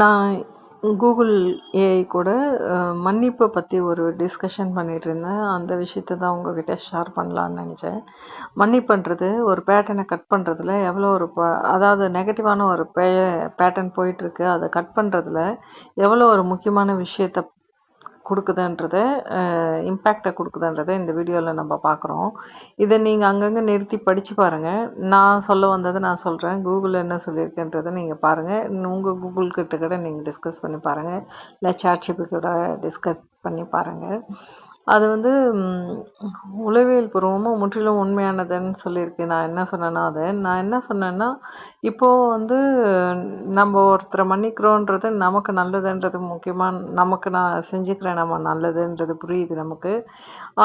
நான் Google AI கூட மன்னிப்பை பற்றி ஒரு டிஸ்கஷன் பண்ணிகிட்டு இருந்தேன். அந்த விஷயத்த தான் உங்ககிட்ட ஷேர் பண்ணலான்னு நினச்சேன். மன்னிப்புன்றது ஒரு பேட்டர்னை கட் பண்ணுறதுல எவ்வளோ ஒரு அதாவது நெகட்டிவான ஒரு பேட்டர்ன் போயிட்டுருக்கு. அதை கட் பண்ணுறதுல எவ்வளோ ஒரு முக்கியமான விஷயத்த கொடுக்குதுன்றத இம்பேக்டை கொடுக்குதுன்றத இந்த வீடியோவில் நம்ம பார்க்குறோம். இதை நீங்கள் அங்கங்கே நிறுத்தி படித்து பாருங்கள். நான் சொல்ல வந்ததை நான் சொல்கிறேன். கூகுள் என்ன சொல்லியிருக்குன்றதை நீங்கள் பாருங்கள். உங்கள் கூகுள் கிட்ட கூட நீங்கள் டிஸ்கஸ் பண்ணி பாருங்கள். இல்லை சாட்ஜிபிடி கூட டிஸ்கஸ் பண்ணி பாருங்கள். அது வந்து உளவியல் பூர்வமாக முற்றிலும் உண்மையானதுன்னு சொல்லியிருக்கு. நான் என்ன சொன்னேன்னா இப்போது வந்து நம்ம ஒருத்தரை மன்னிக்கிறோன்றது நமக்கு நல்லதுன்றது முக்கியமாக நமக்கு நான் செஞ்சுக்கிறேன் நம்ம நல்லதுன்றது புரியுது நமக்கு.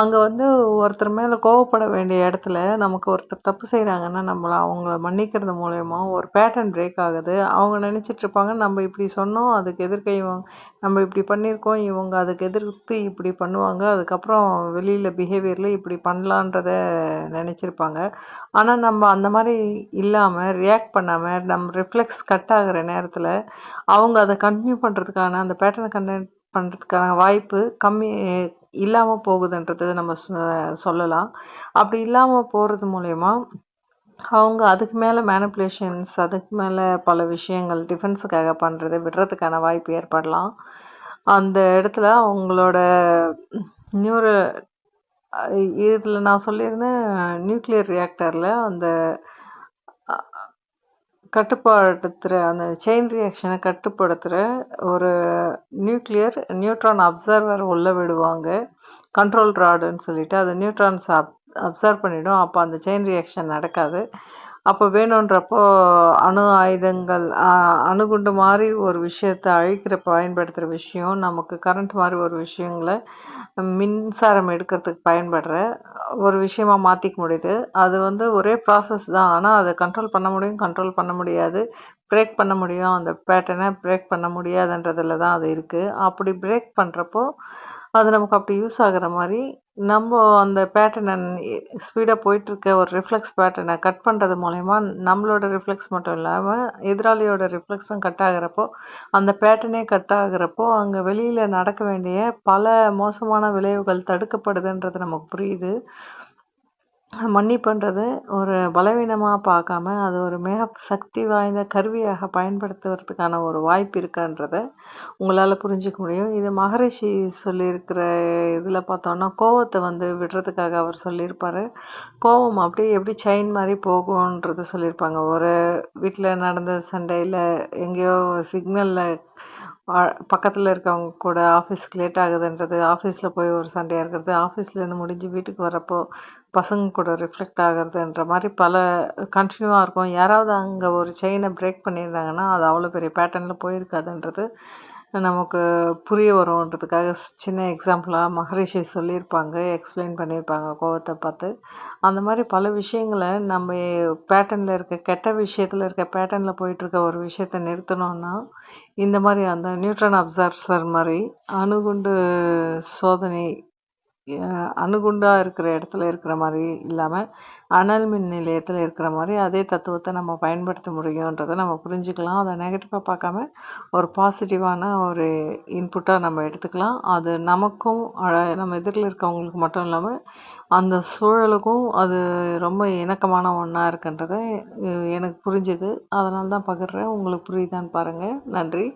அங்கே வந்து ஒருத்தர் மேலே கோவப்பட வேண்டிய இடத்துல நமக்கு ஒருத்தர் தப்பு செய்கிறாங்கன்னா அவங்கள மன்னிக்கிறது மூலயமா ஒரு பேட்டர்ன் பிரேக் ஆகுது. அவங்க நினச்சிட்டு இருப்பாங்க நம்ம இப்படி சொன்னோம் அதுக்கு எதிர்க்க நம்ம இப்படி பண்ணியிருக்கோம் இவங்க அதுக்கு எதிர்த்து இப்படி பண்ணுவாங்க அதுக்கப்புறம் வெளியில் பிஹேவியரில் இப்படி பண்ணலான்றத நினச்சிருப்பாங்க. ஆனால் நம்ம அந்த மாதிரி இல்லாமல் ரியாக்ட் பண்ணாமல் நம்ம ரிஃப்ளெக்ஸ் கட் ஆகிற நேரத்தில் அவங்க அதை கண்டினியூ பண்ணுறதுக்கான அந்த பேட்டர்னை கண்டினியூ பண்ணுறதுக்கான வாய்ப்பு இல்லாமல் போகுதுன்றது நம்ம சொல்லலாம். அப்படி இல்லாமல் போகிறது மூலயமா அவங்க அதுக்கு மேலே மேனிப்புலேஷன்ஸ் அதுக்கு மேலே பல விஷயங்கள் டிஃபென்ஸுக்காக பண்ணுறது விடுறதுக்கான வாய்ப்பு ஏற்படலாம். அந்த இடத்துல அவங்களோட இதில் நான் சொல்லியிருந்தேன் நியூக்ளியர் ரியாக்டரில் அந்த கட்டுப்படுத்துகிற அந்த செயின் ரியாக்ஷனை கட்டுப்படுத்துகிற ஒரு நியூட்ரான் அப்சர்வர் உள்ளே விடுவாங்க. கண்ட்ரோல் ராடுன்னு சொல்லிட்டு அது நியூட்ரான்ஸ் அப்சர்வ் பண்ணிவிடும். அப்போ அந்த செயின் ரியாக்ஷன் நடக்காது. அப்போ வேணுன்றப்போ ஆயுதங்கள் அணுகுண்டு மாதிரி ஒரு விஷயத்தை பயன்படுத்துகிற விஷயம் நமக்கு கரண்ட் மாதிரி ஒரு விஷயங்களை மின்சாரம் எடுக்கிறதுக்கு பயன்படுற ஒரு விஷயமா மாற்றிக்க முடியுது. அது வந்து ஒரே ப்ராசஸ் தான். ஆனால் அதை கண்ட்ரோல் பண்ண முடியும் கண்ட்ரோல் பண்ண முடியாது. பிரேக் பண்ண முடியும் அந்த பேட்டர்னை பிரேக் பண்ண முடியாதுன்றதில் தான் அது இருக்குது. அப்படி பிரேக் பண்ணுறப்போ அது நமக்கு அப்படி யூஸ் ஆகிற மாதிரி நம்ம அந்த பேட்டர்னை ஸ்பீடாக போயிட்டுருக்க ஒரு ரிஃப்ளெக்ஸ் பேட்டர்னை கட் பண்ணுறது மூலயமா நம்மளோட ரிஃப்ளெக்ஸ் மட்டும் இல்லாமல் எதிராளியோட ரிஃப்ளெக்ஸும் கட் ஆகிறப்போ அந்த பேட்டர்னே கட் ஆகிறப்போ அங்கே வெளியில் நடக்க வேண்டிய பல மோசமான விளைவுகள் தடுக்கப்படுதுன்றது நமக்கு புரியுது. மன்னிப்புன்றது ஒரு பலவீனமாக பார்க்காம அது ஒரு மிக சக்தி வாய்ந்த கருவியாக பயன்படுத்துவதற்கான ஒரு வாய்ப்பு இருக்கான்றதை உங்களால் புரிஞ்சிக்க முடியும். இது மகரிஷி சொல்லியிருக்கிற இதில் பார்த்தோன்னா கோவத்தை வந்து விடுறதுக்காக அவர் சொல்லியிருப்பார். கோவம் அப்படியே எப்படி செயின் மாதிரி போகும்ன்றது சொல்லியிருப்பாங்க. ஒரு வீட்டில் நடந்த சண்டையில் எங்கேயோ சிக்னலில் பக்கத்தில் இருக்கவங்க கூட ஆஃபீஸ்க்கு லேட் ஆகுதுன்றது ஆஃபீஸில் போய் ஒரு சண்டையாக இருக்கிறது ஆஃபீஸ்லேருந்து முடிஞ்சு வீட்டுக்கு வரப்போ பசங்க கூட ரிஃப்ளெக்ட் ஆகிறதுன்ற மாதிரி பல கண்டினியூவாக இருக்கும். யாராவது அங்கே ஒரு செயினை பிரேக் பண்ணியிருந்தாங்கன்னா அது அவ்வளோ பெரிய பேட்டர்னில் போயிருக்காதுன்றது நமக்கு புரிய வரும்ன்றதுக்காக சின்ன எக்ஸாம்பிளாக மகரிஷி சொல்லியிருப்பாங்க எக்ஸ்பிளைன் பண்ணியிருப்பாங்க கோவத்தை பார்த்து. அந்த மாதிரி பல விஷயங்களை நம்ம பேட்டர்னில் இருக்க கெட்ட விஷயத்தில் இருக்க பேட்டர்னில் போயிட்டுருக்க ஒரு விஷயத்தை நிறுத்தணும்னா இந்த மாதிரி அந்த நியூட்ரான் அப்சர்வர் மாதிரி அணுகுண்டு சோதனை அணுகுண்டாக இருக்கிற இடத்துல இருக்கிற மாதிரி இல்லாமல் அனல் மின் நிலையத்தில் இருக்கிற மாதிரி அதே தத்துவத்தை நம்ம பயன்படுத்த முடியுன்றதை நம்ம புரிஞ்சுக்கலாம். அதை நெகட்டிவாக பார்க்காம ஒரு பாசிட்டிவான ஒரு இன்புட்டாக நம்ம எடுத்துக்கலாம். அது நமக்கும் நம்ம எதிரில் இருக்கவங்களுக்கு மட்டும் இல்லாமல் அந்த சூழலுக்கும் அது ரொம்ப இணக்கமான ஒன்றா இருக்குன்றதை எனக்கு புரிஞ்சுது. அதனால தான் பகிர்றேன். உங்களுக்கு புரியுதான்னு பாருங்கள். நன்றி.